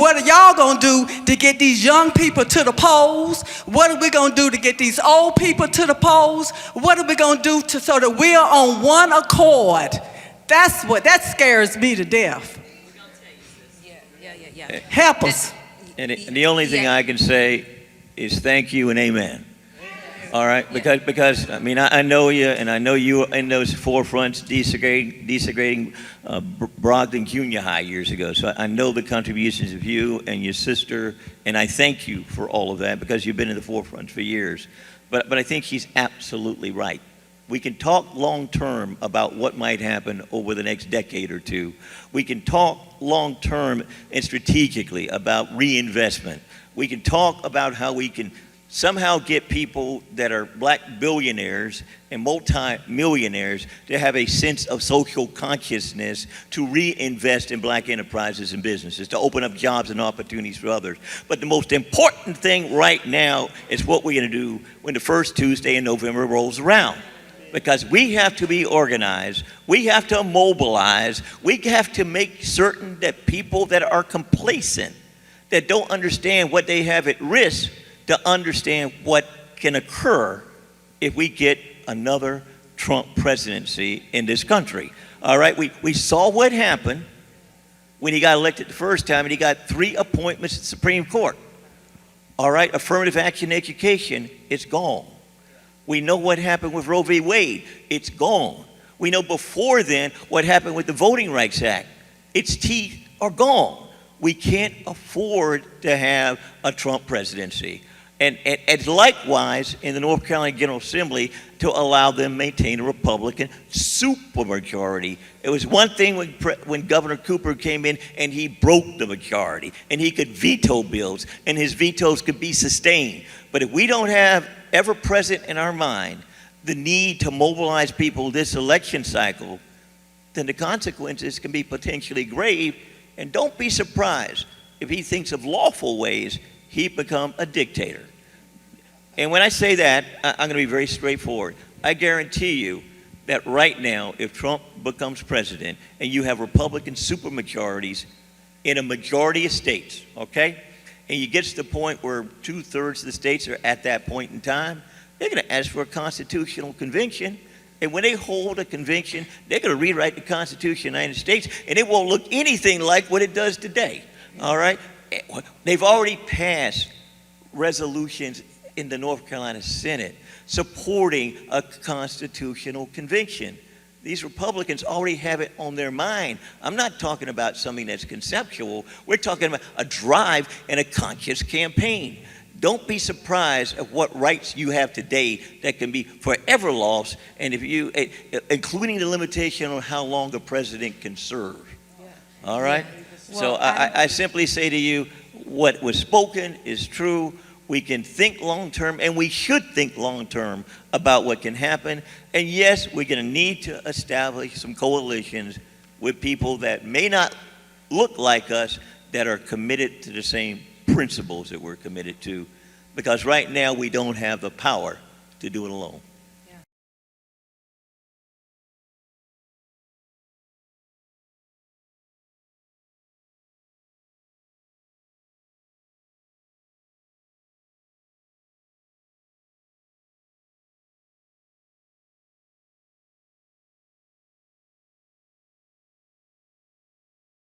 what are y'all gonna do to get these young people to the polls? What are we gonna do to get these old people to the polls? What are we gonna do so that we're on one accord? That scares me to death. Yeah. Help us. And the only thing I can say is thank you and amen. All right, because I mean I know you, and I know you were in those forefronts desegregating Brogdon Junior High years ago. So I know the contributions of you and your sister, and I thank you for all of that because you've been in the forefront for years. But I think she's absolutely right. We can talk long term about what might happen over the next decade or two. We can talk long term and strategically about reinvestment. We can talk about how we can somehow get people that are black billionaires and multi-millionaires to have a sense of social consciousness to reinvest in black enterprises and businesses, to open up jobs and opportunities for others. But the most important thing right now is what we're going to do when the first Tuesday in November rolls around. Because we have to be organized, we have to mobilize, we have to make certain that people that are complacent, that don't understand what they have at risk, to understand what can occur if we get another Trump presidency in this country. All right, we saw what happened when he got elected the first time, and he got 3 appointments to the Supreme Court. All right, affirmative action education, it's gone. We know what happened with Roe v. Wade, it's gone. We know before then what happened with the Voting Rights Act. Its teeth are gone. We can't afford to have a Trump presidency. And likewise in the North Carolina General Assembly to allow them to maintain a Republican supermajority. It was one thing when Governor Cooper came in and he broke the majority and he could veto bills and his vetoes could be sustained. But if we don't have ever present in our mind the need to mobilize people this election cycle, then the consequences can be potentially grave. And don't be surprised if he thinks of lawful ways he become a dictator. And when I say that, I'm going to be very straightforward. I guarantee you that right now, if Trump becomes president and you have Republican supermajorities in a majority of states, okay, and you get to the point where 2/3 of the states are at that point in time, they're going to ask for a constitutional convention. And when they hold a convention, they're going to rewrite the Constitution of the United States, and it won't look anything like what it does today. All right? They've already passed resolutions in the North Carolina Senate supporting a constitutional convention. These Republicans already have it on their mind. I'm not talking about something that's conceptual. We're talking about a drive and a conscious campaign. Don't be surprised at what rights you have today that can be forever lost, and if you, including the limitation on how long a president can serve. All right? Well, so I simply say to you, what was spoken is true. We can think long term, and we should think long term about what can happen. And yes, we're going to need to establish some coalitions with people that may not look like us, that are committed to the same principles that we're committed to. Because right now we don't have the power to do it alone.